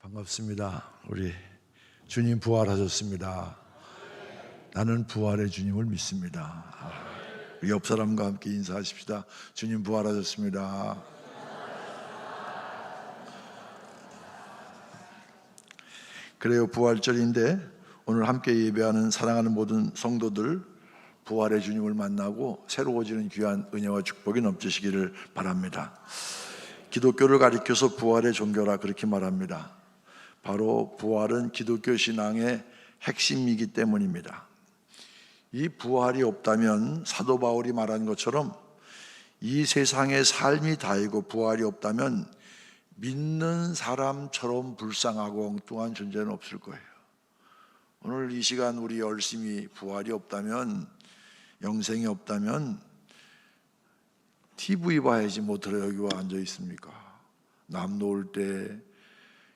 반갑습니다. 우리 주님 부활하셨습니다. 나는 부활의 주님을 믿습니다. 우리 옆 사람과 함께 인사하십시다. 주님 부활하셨습니다. 그래요, 부활절인데 오늘 함께 예배하는 사랑하는 모든 성도들 부활의 주님을 만나고 새로워지는 귀한 은혜와 축복이 넘치시기를 바랍니다. 기독교를 가리켜서 부활의 종교라 그렇게 말합니다. 바로 부활은 기독교 신앙의 핵심이기 때문입니다. 이 부활이 없다면 사도 바울이 말한 것처럼 이 세상의 삶이 다이고 부활이 없다면 믿는 사람처럼 불쌍하고 엉뚱한 존재는 없을 거예요. 오늘 이 시간 우리 열심히 부활이 없다면, 영생이 없다면 TV 봐야지 뭐 들어 여기 와 앉아 있습니까? 남 놓을 때,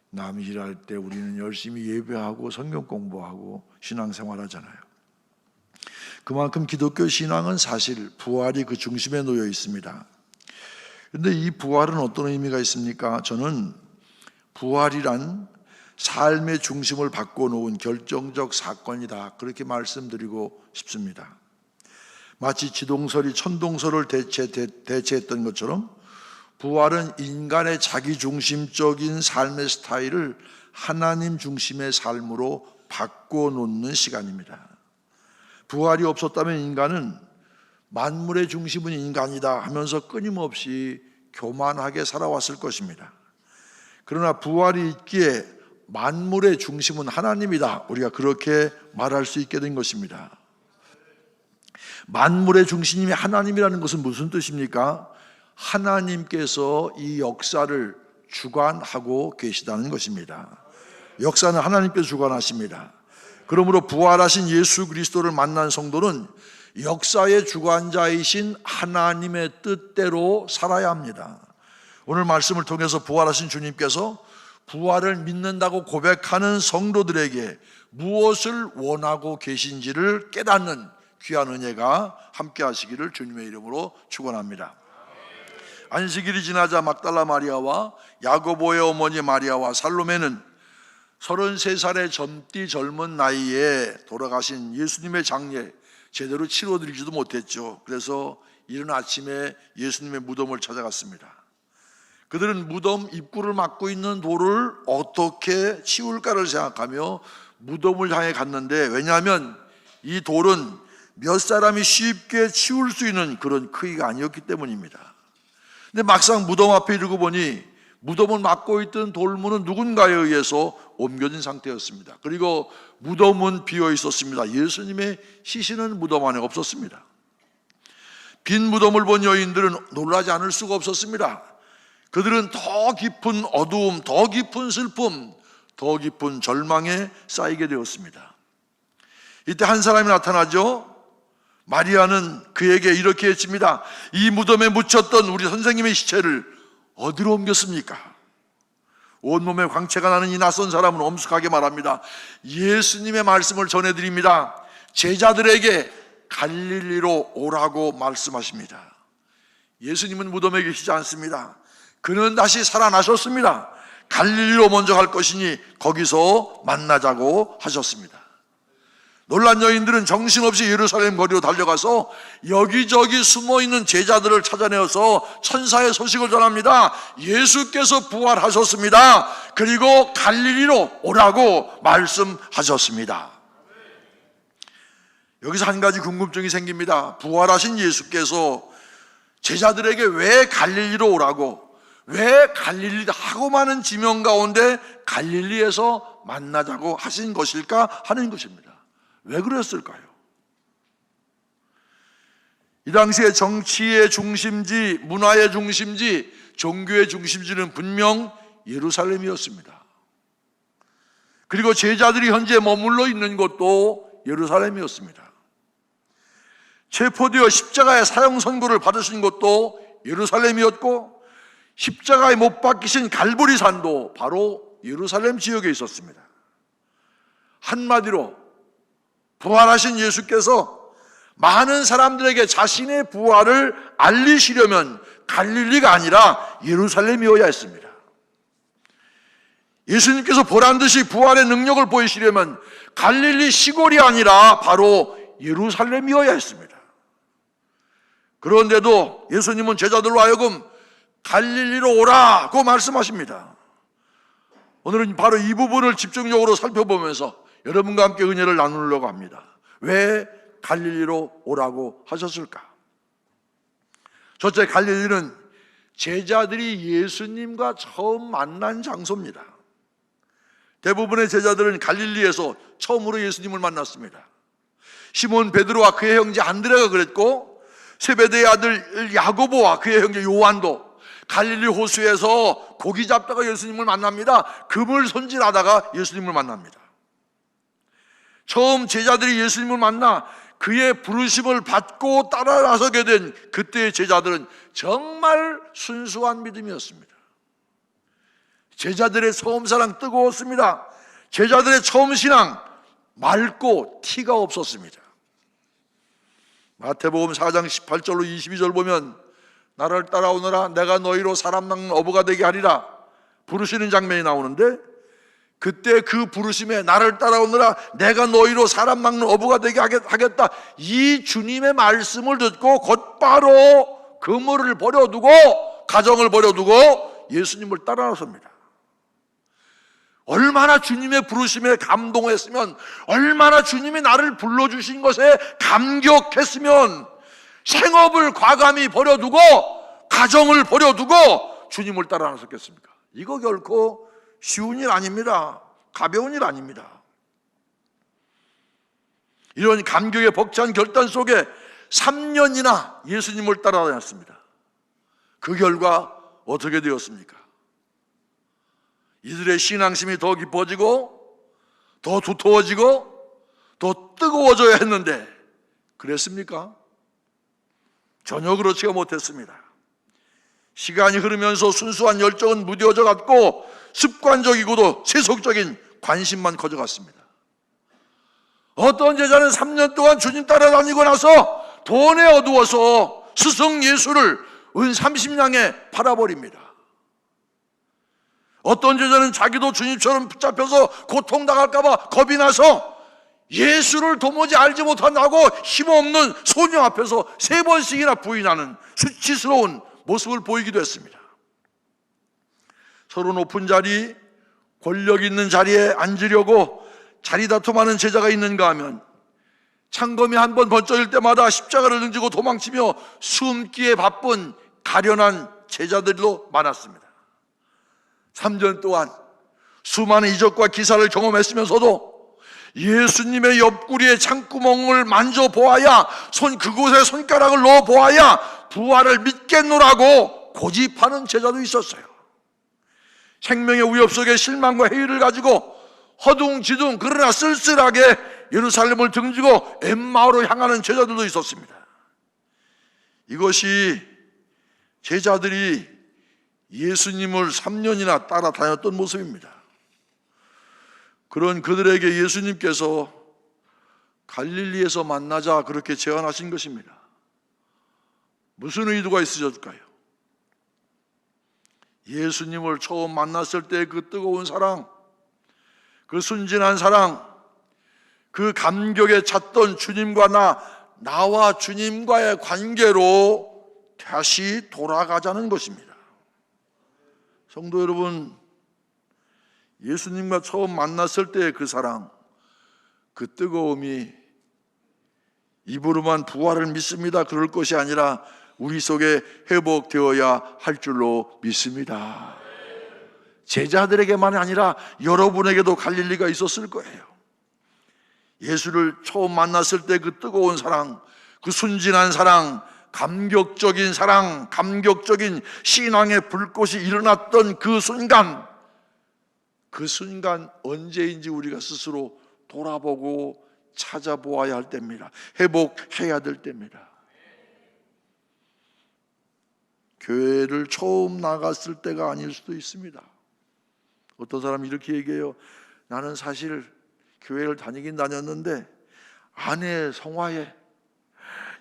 남 일할 때 우리는 열심히 예배하고 성경 공부하고 신앙생활 하잖아요. 그만큼 기독교 신앙은 사실 부활이 그 중심에 놓여 있습니다. 그런데 이 부활은 어떤 의미가 있습니까? 저는 부활이란 삶의 중심을 바꿔놓은 결정적 사건이다, 그렇게 말씀드리고 싶습니다. 마치 지동설이 천동설을 대체했던 것처럼 부활은 인간의 자기중심적인 삶의 스타일을 하나님 중심의 삶으로 바꿔놓는 시간입니다. 부활이 없었다면 인간은 만물의 중심은 인간이다 하면서 끊임없이 교만하게 살아왔을 것입니다. 그러나 부활이 있기에 만물의 중심은 하나님이다, 우리가 그렇게 말할 수 있게 된 것입니다. 만물의 중심이 하나님이라는 것은 무슨 뜻입니까? 하나님께서 이 역사를 주관하고 계시다는 것입니다. 역사는 하나님께서 주관하십니다. 그러므로 부활하신 예수 그리스도를 만난 성도는 역사의 주관자이신 하나님의 뜻대로 살아야 합니다. 오늘 말씀을 통해서 부활하신 주님께서 부활을 믿는다고 고백하는 성도들에게 무엇을 원하고 계신지를 깨닫는 귀한 은혜가 함께 하시기를 주님의 이름으로 축원합니다. 안식일이 지나자 막달라 마리아와 야고보의 어머니 마리아와 살로메는 33살의 젊디 젊은 나이에 돌아가신 예수님의 장례 제대로 치러드리지도 못했죠. 그래서 이른 아침에 예수님의 무덤을 찾아갔습니다. 그들은 무덤 입구를 막고 있는 돌을 어떻게 치울까를 생각하며 무덤을 향해 갔는데, 왜냐하면 이 돌은 몇 사람이 쉽게 치울 수 있는 그런 크기가 아니었기 때문입니다. 근데 막상 무덤 앞에 이르고 보니 무덤을 막고 있던 돌문은 누군가에 의해서 옮겨진 상태였습니다. 그리고 무덤은 비어 있었습니다. 예수님의 시신은 무덤 안에 없었습니다. 빈 무덤을 본 여인들은 놀라지 않을 수가 없었습니다. 그들은 더 깊은 어두움, 더 깊은 슬픔, 더 깊은 절망에 쌓이게 되었습니다. 이때 한 사람이 나타나죠. 마리아는 그에게 이렇게 했습니다. 이 무덤에 묻혔던 우리 선생님의 시체를 어디로 옮겼습니까? 온몸에 광채가 나는 이 낯선 사람은 엄숙하게 말합니다. 예수님의 말씀을 전해드립니다. 제자들에게 갈릴리로 오라고 말씀하십니다. 예수님은 무덤에 계시지 않습니다. 그는 다시 살아나셨습니다. 갈릴리로 먼저 갈 것이니 거기서 만나자고 하셨습니다. 놀란 여인들은 정신없이 예루살렘 거리로 달려가서 여기저기 숨어있는 제자들을 찾아내어서 천사의 소식을 전합니다. 예수께서 부활하셨습니다. 그리고 갈릴리로 오라고 말씀하셨습니다. 여기서 한 가지 궁금증이 생깁니다. 부활하신 예수께서 제자들에게 왜 갈릴리로 오라고, 왜 갈릴리 하고 많은 지명 가운데 갈릴리에서 만나자고 하신 것일까 하는 것입니다. 왜 그랬을까요? 이 당시에 정치의 중심지, 문화의 중심지, 종교의 중심지는 분명 예루살렘이었습니다. 그리고 제자들이 현재 머물러 있는 곳도 예루살렘이었습니다. 체포되어 십자가의 사형 선고를 받으신 곳도 예루살렘이었고, 십자가에 못 박히신 갈보리산도 바로 예루살렘 지역에 있었습니다. 한마디로 부활하신 예수께서 많은 사람들에게 자신의 부활을 알리시려면 갈릴리가 아니라 예루살렘이어야 했습니다. 예수님께서 보란듯이 부활의 능력을 보이시려면 갈릴리 시골이 아니라 바로 예루살렘이어야 했습니다. 그런데도 예수님은 제자들로 하여금 갈릴리로 오라고 말씀하십니다. 오늘은 바로 이 부분을 집중적으로 살펴보면서 여러분과 함께 은혜를 나누려고 합니다. 왜 갈릴리로 오라고 하셨을까? 첫째, 갈릴리는 제자들이 예수님과 처음 만난 장소입니다. 대부분의 제자들은 갈릴리에서 처음으로 예수님을 만났습니다. 시몬 베드로와 그의 형제 안드레가 그랬고, 세베대의 아들 야고보와 그의 형제 요한도 갈릴리 호수에서 고기 잡다가 예수님을 만납니다. 금을 손질하다가 예수님을 만납니다. 처음 제자들이 예수님을 만나 그의 부르심을 받고 따라 나서게 된 그때의 제자들은 정말 순수한 믿음이었습니다. 제자들의 처음 사랑 뜨거웠습니다. 제자들의 처음 신앙 맑고 티가 없었습니다. 마태복음 4장 18절로 22절 보면 나를 따라오너라 내가 너희로 사람 낚는 어부가 되게 하리라 부르시는 장면이 나오는데, 그때 그 부르심에 나를 따라오너라 내가 너희로 사람 낚는 어부가 되게 하겠다, 이 주님의 말씀을 듣고 곧바로 그물을 버려두고 가정을 버려두고 예수님을 따라 나섭니다. 얼마나 주님의 부르심에 감동했으면, 얼마나 주님이 나를 불러주신 것에 감격했으면 생업을 과감히 버려두고 가정을 버려두고 주님을 따라 나섰겠습니까? 이거 결코 쉬운 일 아닙니다. 가벼운 일 아닙니다. 이런 감격의 벅찬 결단 속에 3년이나 예수님을 따라다녔습니다. 그 결과 어떻게 되었습니까? 이들의 신앙심이 더 깊어지고 더 두터워지고 더 뜨거워져야 했는데 그랬습니까? 전혀 그렇지가 못했습니다. 시간이 흐르면서 순수한 열정은 무뎌져 갔고 습관적이고도 세속적인 관심만 커져갔습니다. 어떤 제자는 3년 동안 주님 따라다니고 나서 돈에 어두워서 스승 예수를 은 30냥에 팔아버립니다. 어떤 제자는 자기도 주님처럼 붙잡혀서 고통당할까봐 겁이 나서 예수를 도무지 알지 못한다고 힘없는 소녀 앞에서 3번씩이나 부인하는 수치스러운 모습을 보이기도 했습니다. 서로 높은 자리, 권력 있는 자리에 앉으려고 자리 다툼하는 제자가 있는가 하면 창검이 한 번 번쩍일 때마다 십자가를 등지고 도망치며 숨기에 바쁜 가련한 제자들도 많았습니다. 3년 동안 수많은 이적과 기사를 경험했으면서도 예수님의 옆구리에 창구멍을 만져보아야, 그곳에 손가락을 넣어보아야 부활을 믿겠노라고 고집하는 제자도 있었어요. 생명의 위협 속에 실망과 회의를 가지고 허둥지둥 그러나 쓸쓸하게 예루살렘을 등지고 엠마오로 향하는 제자들도 있었습니다. 이것이 제자들이 예수님을 3년이나 따라다녔던 모습입니다. 그런 그들에게 예수님께서 갈릴리에서 만나자 그렇게 제안하신 것입니다. 무슨 의도가 있으셨을까요? 예수님을 처음 만났을 때 그 뜨거운 사랑, 그 순진한 사랑, 그 감격에 찼던 주님과 나와 주님과의 관계로 다시 돌아가자는 것입니다. 성도 여러분, 예수님과 처음 만났을 때의 그 사랑, 그 뜨거움이 입으로만 부활을 믿습니다 그럴 것이 아니라 우리 속에 회복되어야 할 줄로 믿습니다. 제자들에게만 아니라 여러분에게도 갈릴리가 있었을 거예요. 예수를 처음 만났을 때 그 뜨거운 사랑, 그 순진한 사랑, 감격적인 사랑, 감격적인 신앙의 불꽃이 일어났던 그 순간 언제인지 우리가 스스로 돌아보고 찾아보아야 할 때입니다. 회복해야 될 때입니다. 교회를 처음 나갔을 때가 아닐 수도 있습니다. 어떤 사람이 이렇게 얘기해요. 나는 사실 교회를 다니긴 다녔는데 아내 성화에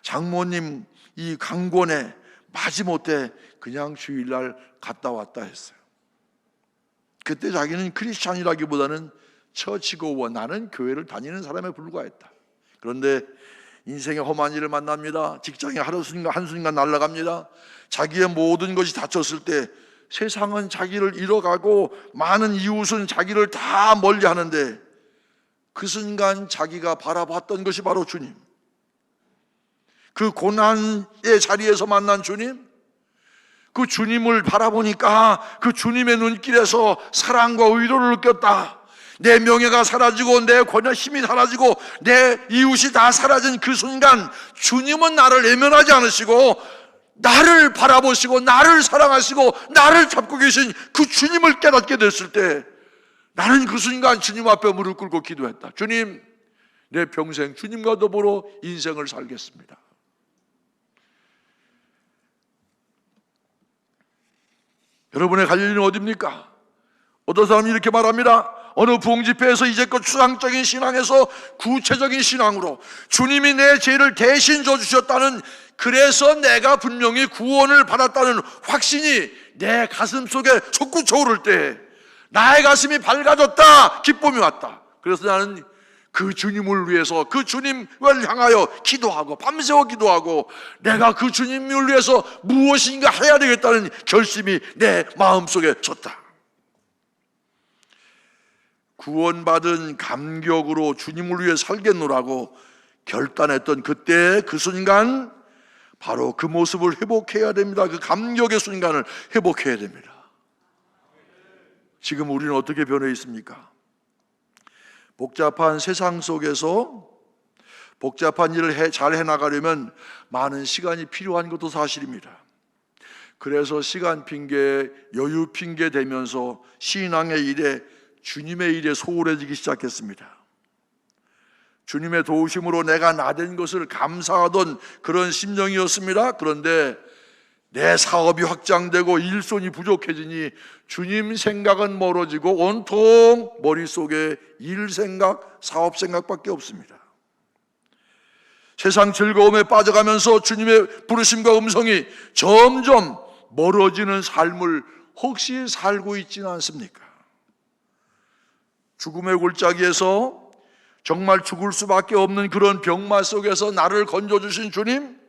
장모님 이 강권에 마지못해 그냥 주일날 갔다 왔다 했어요. 그때 자기는 크리스찬이라기보다는 처치고원, 나는 교회를 다니는 사람에 불과했다. 그런데 인생의 험한 일을 만납니다. 직장에 한순간 날아갑니다. 자기의 모든 것이 닫혔을 때 세상은 자기를 잃어가고 많은 이웃은 자기를 다 멀리 하는데, 그 순간 자기가 바라봤던 것이 바로 주님, 그 고난의 자리에서 만난 주님, 그 주님을 바라보니까 그 주님의 눈길에서 사랑과 의로를 느꼈다. 내 명예가 사라지고 내 권한 힘이 사라지고 내 이웃이 다 사라진 그 순간 주님은 나를 외면하지 않으시고 나를 바라보시고 나를 사랑하시고 나를 잡고 계신 그 주님을 깨닫게 됐을 때, 나는 그 순간 주님 앞에 무릎 꿇고 기도했다. 주님, 내 평생 주님과 더불어 인생을 살겠습니다. 여러분의 갈 일은 어디입니까? 어떤 사람이 이렇게 말합니다. 어느 부흥집회에서 이제껏 추상적인 신앙에서 구체적인 신앙으로 주님이 내 죄를 대신 져주셨다는, 그래서 내가 분명히 구원을 받았다는 확신이 내 가슴 속에 솟구쳐 오를 때 나의 가슴이 밝아졌다, 기쁨이 왔다. 그래서 나는 그 주님을 위해서, 그 주님을 향하여 기도하고 밤새워 기도하고 내가 그 주님을 위해서 무엇인가 해야 되겠다는 결심이 내 마음속에 섰다. 구원받은 감격으로 주님을 위해 살겠노라고 결단했던 그때 그 순간, 바로 그 모습을 회복해야 됩니다. 그 감격의 순간을 회복해야 됩니다. 지금 우리는 어떻게 변해 있습니까? 복잡한 세상 속에서 복잡한 일을 잘 해나가려면 많은 시간이 필요한 것도 사실입니다. 그래서 시간 핑계, 여유 핑계 대면서 신앙의 일에, 주님의 일에 소홀해지기 시작했습니다. 주님의 도우심으로 내가 나된 것을 감사하던 그런 심정이었습니다. 그런데 내 사업이 확장되고 일손이 부족해지니 주님 생각은 멀어지고 온통 머릿속에 일 생각, 사업 생각밖에 없습니다. 세상 즐거움에 빠져가면서 주님의 부르심과 음성이 점점 멀어지는 삶을 혹시 살고 있지는 않습니까? 죽음의 골짜기에서 정말 죽을 수밖에 없는 그런 병마 속에서 나를 건져주신 주님,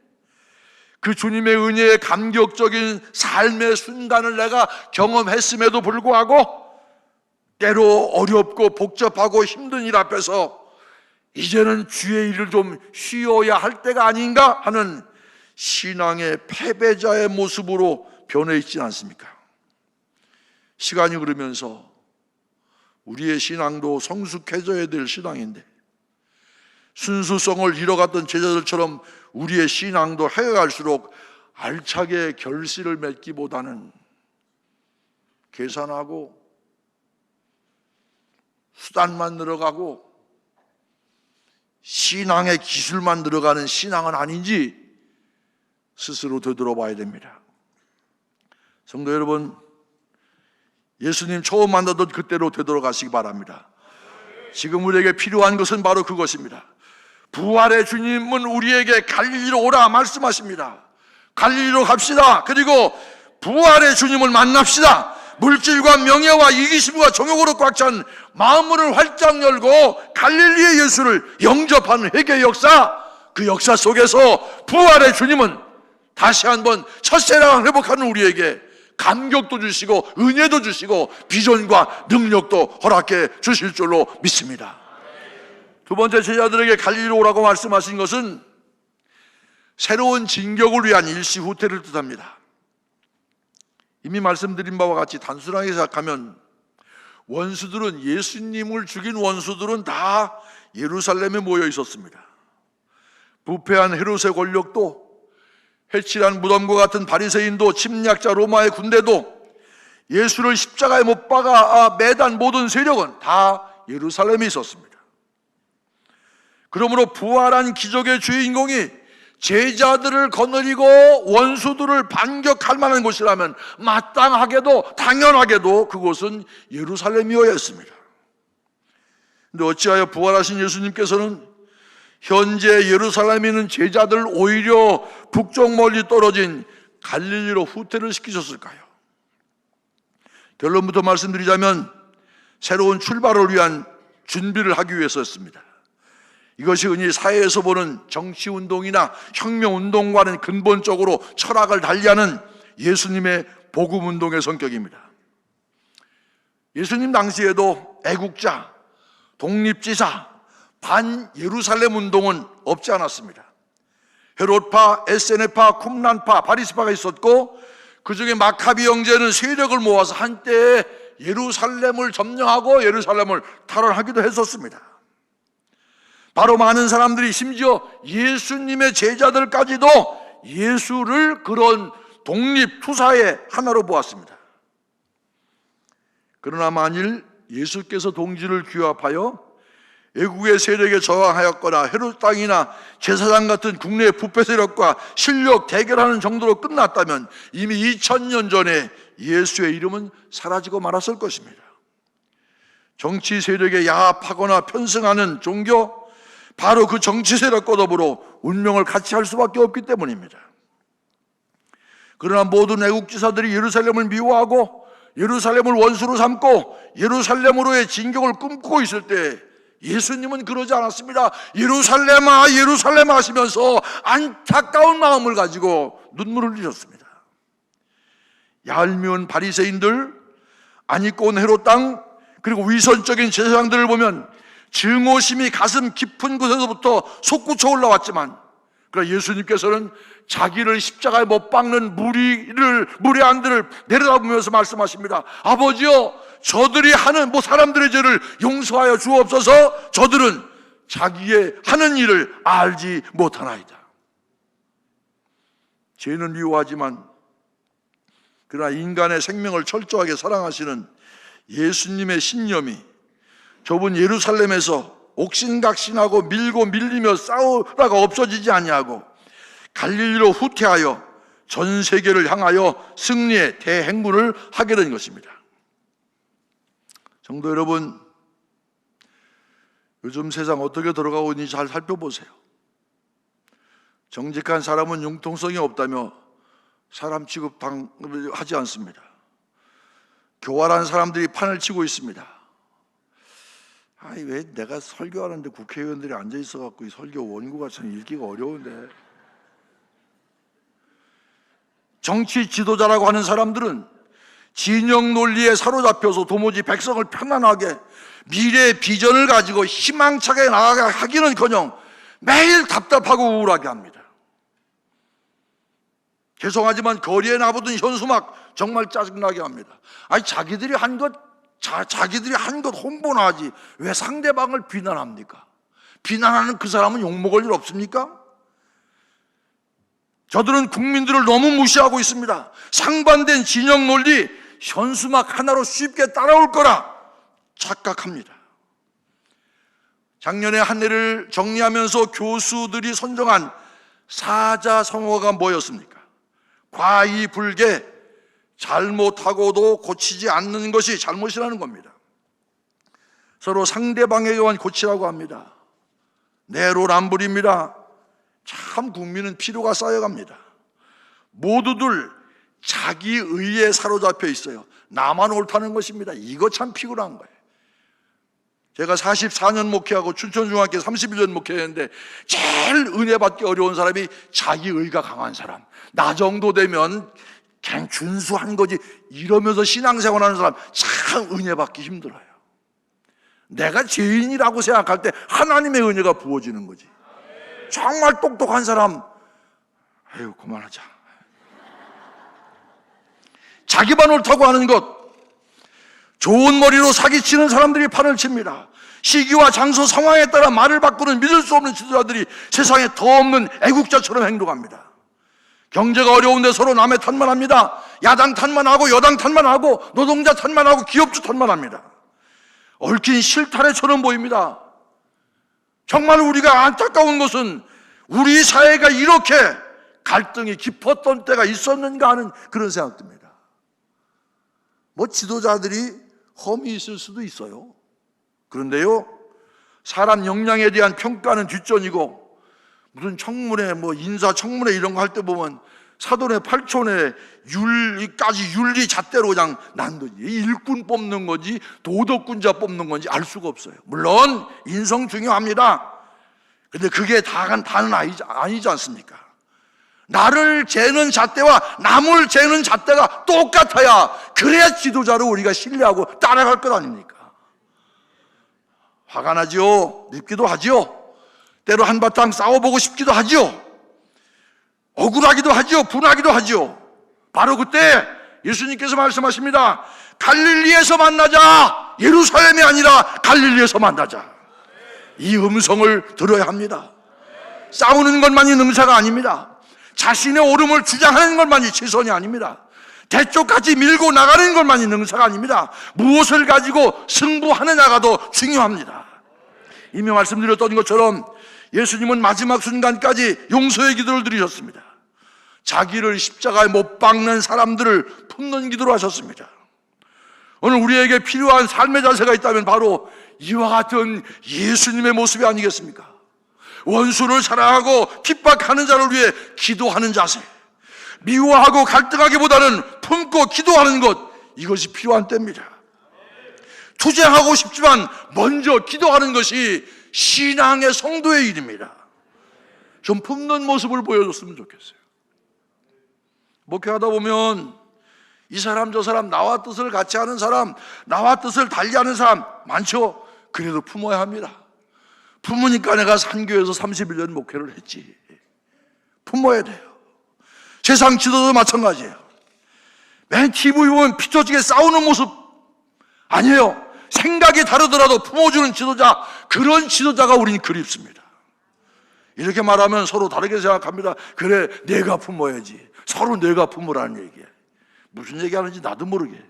그 주님의 은혜의 감격적인 삶의 순간을 내가 경험했음에도 불구하고 때로 어렵고 복잡하고 힘든 일 앞에서 이제는 주의 일을 좀 쉬어야 할 때가 아닌가 하는 신앙의 패배자의 모습으로 변해 있지 않습니까? 시간이 흐르면서 우리의 신앙도 성숙해져야 될 신앙인데, 순수성을 잃어갔던 제자들처럼 우리의 신앙도 해갈수록 알차게 결실을 맺기보다는 계산하고 수단만 늘어가고 신앙의 기술만 늘어가는 신앙은 아닌지 스스로 되돌아봐야 됩니다. 성도 여러분, 예수님 처음 만나던 그때로 되돌아가시기 바랍니다. 지금 우리에게 필요한 것은 바로 그것입니다. 부활의 주님은 우리에게 갈릴리로 오라 말씀하십니다. 갈릴리로 갑시다. 그리고 부활의 주님을 만납시다. 물질과 명예와 이기심과 정욕으로 꽉 찬 마음문을 활짝 열고 갈릴리의 예수를 영접하는 회개의 역사, 그 역사 속에서 부활의 주님은 다시 한번 첫세상을 회복하는 우리에게 감격도 주시고 은혜도 주시고 비전과 능력도 허락해 주실 줄로 믿습니다. 두 번째, 제자들에게 갈릴리로 오라고 말씀하신 것은 새로운 진격을 위한 일시 후퇴를 뜻합니다. 이미 말씀드린 바와 같이 단순하게 생각하면 원수들은, 예수님을 죽인 원수들은 다 예루살렘에 모여 있었습니다. 부패한 헤롯의 권력도, 해칠한 무덤과 같은 바리새인도, 침략자 로마의 군대도, 예수를 십자가에 못 박아 매단 모든 세력은 다 예루살렘에 있었습니다. 그러므로 부활한 기적의 주인공이 제자들을 거느리고 원수들을 반격할 만한 곳이라면 마땅하게도 당연하게도 그곳은 예루살렘이어야 했습니다. 그런데 어찌하여 부활하신 예수님께서는 현재 예루살렘에 있는 제자들 오히려 북쪽 멀리 떨어진 갈릴리로 후퇴를 시키셨을까요? 결론부터 말씀드리자면 새로운 출발을 위한 준비를 하기 위해서였습니다. 이것이 흔히 사회에서 보는 정치운동이나 혁명운동과는 근본적으로 철학을 달리하는 예수님의 복음운동의 성격입니다. 예수님 당시에도 애국자, 독립지사, 반예루살렘 운동은 없지 않았습니다. 헤롯파, 에세네파, 쿰란파, 바리스파가 있었고 그 중에 마카비 형제는 세력을 모아서 한때 예루살렘을 점령하고 예루살렘을 탈환하기도 했었습니다. 바로 많은 사람들이 심지어 예수님의 제자들까지도 예수를 그런 독립투사의 하나로 보았습니다. 그러나 만일 예수께서 동지를 규합하여 애국의 세력에 저항하였거나 헤롯 땅이나 제사장 같은 국내 부패 세력과 실력 대결하는 정도로 끝났다면 이미 2000년 전에 예수의 이름은 사라지고 말았을 것입니다. 정치 세력에 야합하거나 편승하는 종교, 바로 그 정치 세력과 더불어 운명을 같이 할 수밖에 없기 때문입니다. 그러나 모든 애국지사들이 예루살렘을 미워하고 예루살렘을 원수로 삼고 예루살렘으로의 진격을 꿈꾸고 있을 때 예수님은 그러지 않았습니다. 예루살렘아 예루살렘아 하시면서 안타까운 마음을 가지고 눈물을 흘리셨습니다. 얄미운 바리새인들, 안 입고 온 헤롯 땅, 그리고 위선적인 제사장들을 보면 증오심이 가슴 깊은 곳에서부터 솟구쳐 올라왔지만, 그러나 예수님께서는 자기를 십자가에 못 박는 무례한들을 내려다보면서 말씀하십니다. 아버지여, 저들이 하는 사람들의 죄를 용서하여 주옵소서. 저들은 자기의 하는 일을 알지 못하나이다. 죄는 미워하지만 그러나 인간의 생명을 철저하게 사랑하시는 예수님의 신념이 좁은 예루살렘에서 옥신각신하고 밀고 밀리며 싸우다가 없어지지 아니하고 갈릴리로 후퇴하여 전 세계를 향하여 승리의 대행군을 하게 된 것입니다. 성도 여러분, 요즘 세상 어떻게 돌아가고 있는지 잘 살펴보세요. 정직한 사람은 융통성이 없다며 사람 취급하지 않습니다. 교활한 사람들이 판을 치고 있습니다. 왜 내가 설교하는데 국회의원들이 앉아 있어갖고 이 설교 원고가 참 읽기가 어려운데. 정치 지도자라고 하는 사람들은 진영 논리에 사로잡혀서 도무지 백성을 편안하게 미래의 비전을 가지고 희망차게 나아가게 하기는커녕 매일 답답하고 우울하게 합니다. 죄송하지만 거리에 나보던 현수막 정말 짜증나게 합니다. 자기들이 한 것 홍보나 하지 왜 상대방을 비난합니까? 비난하는 그 사람은 욕먹을 일 없습니까? 저들은 국민들을 너무 무시하고 있습니다. 상반된 진영 논리, 현수막 하나로 쉽게 따라올 거라 착각합니다. 작년에 한 해를 정리하면서 교수들이 선정한 사자성어가 뭐였습니까? 과이불개, 잘못하고도 고치지 않는 것이 잘못이라는 겁니다. 서로 상대방에게만 고치라고 합니다. 내로남불입니다. 참 국민은 피로가 쌓여갑니다. 모두들 자기 의에 사로잡혀 있어요. 나만 옳다는 것입니다. 이거 참 피곤한 거예요. 제가 44년 목회하고 춘천중학교 31년 목회했는데 제일 은혜 받기 어려운 사람이 자기 의가 강한 사람. 나 정도 되면 그냥 준수한 거지 이러면서 신앙생활하는 사람 참 은혜 받기 힘들어요. 내가 죄인이라고 생각할 때 하나님의 은혜가 부어지는 거지. 정말 똑똑한 사람, 아유 그만하자. 자기만 옳다고 하는 것, 좋은 머리로 사기치는 사람들이 판을 칩니다. 시기와 장소, 상황에 따라 말을 바꾸는 믿을 수 없는 지도자들이 세상에 더 없는 애국자처럼 행동합니다. 경제가 어려운데 서로 남의 탓만 합니다. 야당 탓만 하고 여당 탓만 하고 노동자 탓만 하고 기업주 탓만 합니다. 얽힌 실타래처럼 보입니다. 정말 우리가 안타까운 것은 우리 사회가 이렇게 갈등이 깊었던 때가 있었는가 하는 그런 생각 듭니다. 지도자들이 험이 있을 수도 있어요. 그런데요, 사람 역량에 대한 평가는 뒷전이고 무슨 청문회, 인사청문회 이런 거 할 때 보면 사돈의 팔촌의 율리까지 윤리 잣대로 그냥 난도지. 일꾼 뽑는 건지 도덕군자 뽑는 건지 알 수가 없어요. 물론 인성 중요합니다. 근데 그게 다는 아니지 않습니까? 나를 재는 잣대와 남을 재는 잣대가 똑같아야, 그래야 지도자를 우리가 신뢰하고 따라갈 것 아닙니까? 화가 나지요. 밉기도 하지요. 때로 한바탕 싸워보고 싶기도 하지요. 억울하기도 하지요. 분하기도 하지요. 바로 그때 예수님께서 말씀하십니다. 갈릴리에서 만나자. 예루살렘이 아니라 갈릴리에서 만나자. 이 음성을 들어야 합니다. 싸우는 것만이 능사가 아닙니다. 자신의 옳음을 주장하는 것만이 최선이 아닙니다. 대쪽까지 밀고 나가는 것만이 능사가 아닙니다. 무엇을 가지고 승부하느냐가 더 중요합니다. 이미 말씀드렸던 것처럼 예수님은 마지막 순간까지 용서의 기도를 드리셨습니다. 자기를 십자가에 못 박는 사람들을 품는 기도를 하셨습니다. 오늘 우리에게 필요한 삶의 자세가 있다면 바로 이와 같은 예수님의 모습이 아니겠습니까? 원수를 사랑하고 핍박하는 자를 위해 기도하는 자세, 미워하고 갈등하기보다는 품고 기도하는 것, 이것이 필요한 때입니다. 투쟁하고 싶지만 먼저 기도하는 것이 신앙의 성도의 일입니다. 좀 품는 모습을 보여줬으면 좋겠어요. 목회하다 보면 이 사람 저 사람, 나와 뜻을 같이 하는 사람, 나와 뜻을 달리하는 사람 많죠. 그래도 품어야 합니다. 품으니까 내가 산교에서 31년 목회를 했지. 품어야 돼요. 세상 지도도 마찬가지예요. 맨 TV 보면 피 터지게 싸우는 모습 아니에요. 생각이 다르더라도 품어주는 지도자, 그런 지도자가 우리는 그립습니다. 이렇게 말하면 서로 다르게 생각합니다. 그래, 내가 품어야지. 서로 내가 품으라는 얘기예요. 무슨 얘기하는지 나도 모르게.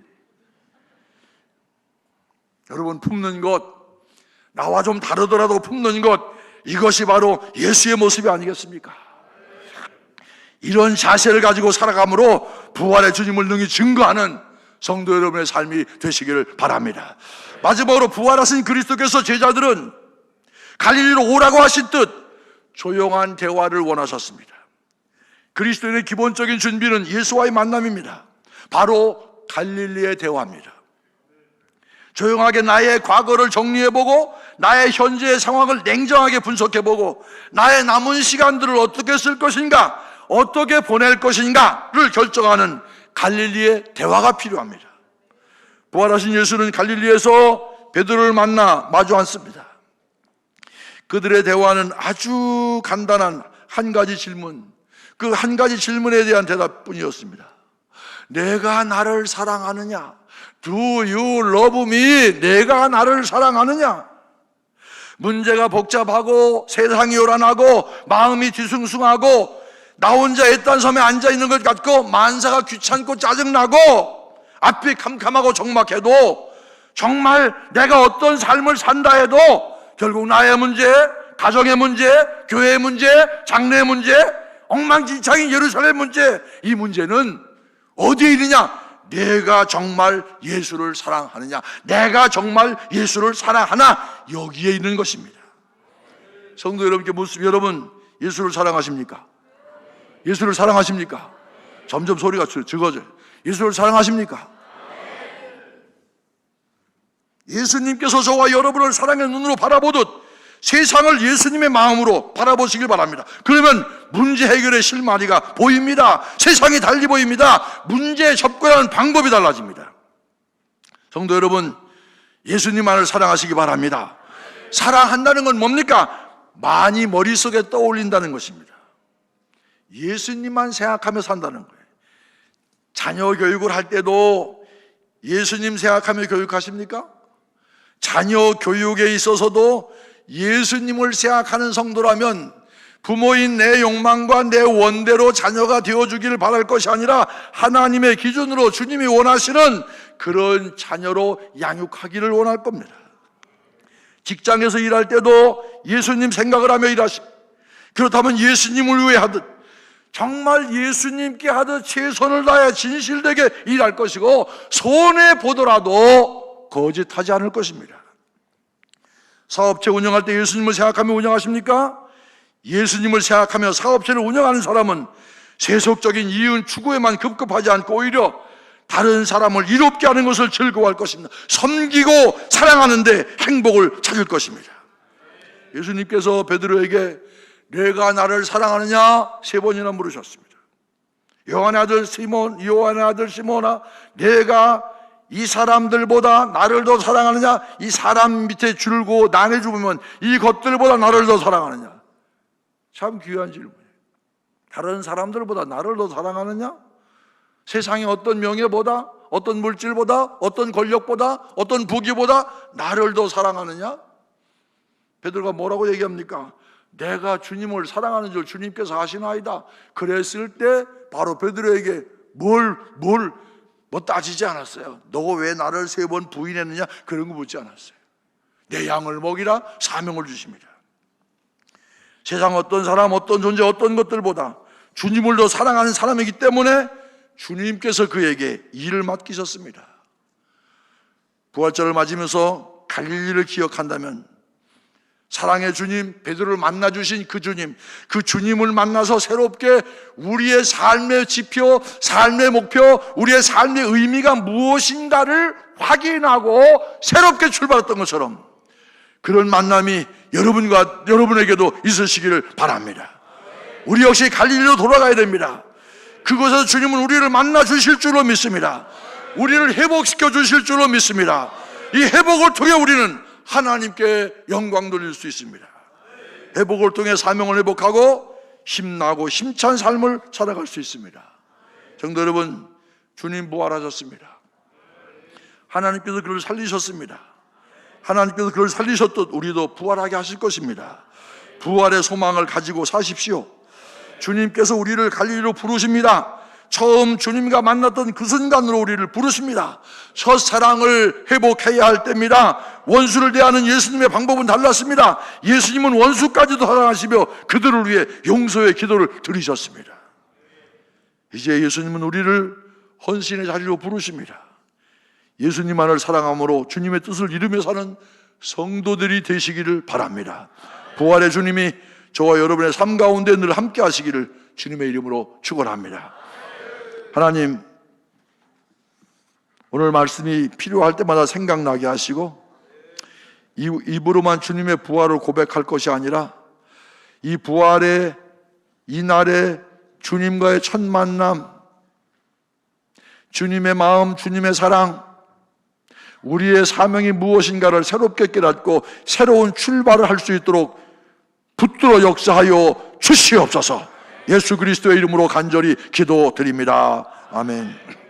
여러분, 품는 것, 나와 좀 다르더라도 품는 것, 이것이 바로 예수의 모습이 아니겠습니까? 이런 자세를 가지고 살아감으로 부활의 주님을 능히 증거하는 성도 여러분의 삶이 되시기를 바랍니다. 마지막으로 부활하신 그리스도께서 제자들은 갈릴리로 오라고 하신 뜻, 조용한 대화를 원하셨습니다. 그리스도인의 기본적인 준비는 예수와의 만남입니다. 바로 갈릴리의 대화입니다. 조용하게 나의 과거를 정리해보고 나의 현재의 상황을 냉정하게 분석해보고 나의 남은 시간들을 어떻게 쓸 것인가, 어떻게 보낼 것인가를 결정하는 갈릴리의 대화가 필요합니다. 부활하신 예수는 갈릴리에서 베드로를 만나 마주 앉습니다. 그들의 대화는 아주 간단한 한 가지 질문, 그 한 가지 질문에 대한 대답뿐이었습니다. 내가 나를 사랑하느냐? Do you love me? 내가 나를 사랑하느냐? 문제가 복잡하고 세상이 요란하고 마음이 뒤숭숭하고 나 혼자 애딴 섬에 앉아있는 것 같고 만사가 귀찮고 짜증나고 앞이 캄캄하고 적막해도 정말 내가 어떤 삶을 산다 해도 결국 나의 문제, 가정의 문제, 교회의 문제, 장래의 문제, 엉망진창인 예루살렘 문제, 이 문제는 어디에 있느냐? 내가 정말 예수를 사랑하느냐? 내가 정말 예수를 사랑하나? 여기에 있는 것입니다. 성도 여러분께 묻습니다. 여러분, 예수를 사랑하십니까? 예수를 사랑하십니까? 점점 소리가 적어져요. 예수를 사랑하십니까? 예수님께서 저와 여러분을 사랑의 눈으로 바라보듯 세상을 예수님의 마음으로 바라보시길 바랍니다. 그러면 문제 해결의 실마리가 보입니다. 세상이 달리 보입니다. 문제에 접근하는 방법이 달라집니다. 성도 여러분, 예수님만을 사랑하시기 바랍니다. 사랑한다는 건 뭡니까? 많이 머릿속에 떠올린다는 것입니다. 예수님만 생각하며 산다는 거예요. 자녀 교육을 할 때도 예수님 생각하며 교육하십니까? 자녀 교육에 있어서도 예수님을 생각하는 성도라면 부모인 내 욕망과 내 원대로 자녀가 되어주기를 바랄 것이 아니라 하나님의 기준으로 주님이 원하시는 그런 자녀로 양육하기를 원할 겁니다. 직장에서 일할 때도 예수님 생각을 하며 일하십니다. 그렇다면 예수님을 위해 하듯 정말 예수님께 하듯 최선을 다해 진실되게 일할 것이고 손해보더라도 거짓하지 않을 것입니다. 사업체 운영할 때 예수님을 생각하며 운영하십니까? 예수님을 생각하며 사업체를 운영하는 사람은 세속적인 이윤 추구에만 급급하지 않고 오히려 다른 사람을 이롭게 하는 것을 즐거워할 것입니다. 섬기고 사랑하는데 행복을 찾을 것입니다. 예수님께서 베드로에게 내가 나를 사랑하느냐 3번이나 물으셨습니다. 요한의 아들 시몬아, 내가 이 사람들보다 나를 더 사랑하느냐? 이 사람 밑에 줄고 나눠 주면 이 것들보다 나를 더 사랑하느냐? 참 귀한 질문이에요. 다른 사람들보다 나를 더 사랑하느냐? 세상의 어떤 명예보다, 어떤 물질보다, 어떤 권력보다, 어떤 부귀보다 나를 더 사랑하느냐? 베드로가 뭐라고 얘기합니까? 내가 주님을 사랑하는 줄 주님께서 아시나이다. 그랬을 때 바로 베드로에게 뭐 따지지 않았어요. 너 왜 나를 3번 부인했느냐? 그런 거 묻지 않았어요. 내 양을 먹이라 사명을 주십니다. 세상 어떤 사람, 어떤 존재, 어떤 것들보다 주님을 더 사랑하는 사람이기 때문에 주님께서 그에게 일을 맡기셨습니다. 부활절을 맞으면서 갈릴리를 기억한다면 사랑의 주님, 베드로를 만나주신 그 주님을 만나서 새롭게 우리의 삶의 지표, 삶의 목표, 우리의 삶의 의미가 무엇인가를 확인하고 새롭게 출발했던 것처럼 그런 만남이 여러분에게도 있으시기를 바랍니다. 우리 역시 갈릴리로 돌아가야 됩니다. 그곳에서 주님은 우리를 만나 주실 줄로 믿습니다. 우리를 회복시켜 주실 줄로 믿습니다. 이 회복을 통해 우리는 하나님께 영광 돌릴 수 있습니다. 회복을 통해 사명을 회복하고 힘나고 힘찬 삶을 살아갈 수 있습니다. 성도 여러분, 주님 부활하셨습니다. 하나님께서 그를 살리셨습니다. 하나님께서 그를 살리셨듯 우리도 부활하게 하실 것입니다. 부활의 소망을 가지고 사십시오. 주님께서 우리를 갈릴리로 부르십니다. 처음 주님과 만났던 그 순간으로 우리를 부르십니다. 첫사랑을 회복해야 할 때입니다. 원수를 대하는 예수님의 방법은 달랐습니다. 예수님은 원수까지도 사랑하시며 그들을 위해 용서의 기도를 드리셨습니다. 이제 예수님은 우리를 헌신의 자리로 부르십니다. 예수님만을 사랑함으로 주님의 뜻을 이루며 사는 성도들이 되시기를 바랍니다. 부활의 주님이 저와 여러분의 삶 가운데 늘 함께 하시기를 주님의 이름으로 축원합니다. 하나님, 오늘 말씀이 필요할 때마다 생각나게 하시고 입으로만 주님의 부활을 고백할 것이 아니라 이 부활의 이날의 주님과의 첫 만남, 주님의 마음, 주님의 사랑, 우리의 사명이 무엇인가를 새롭게 깨닫고 새로운 출발을 할 수 있도록 붙들어 역사하여 주시옵소서. 예수 그리스도의 이름으로 간절히 기도드립니다. 아멘.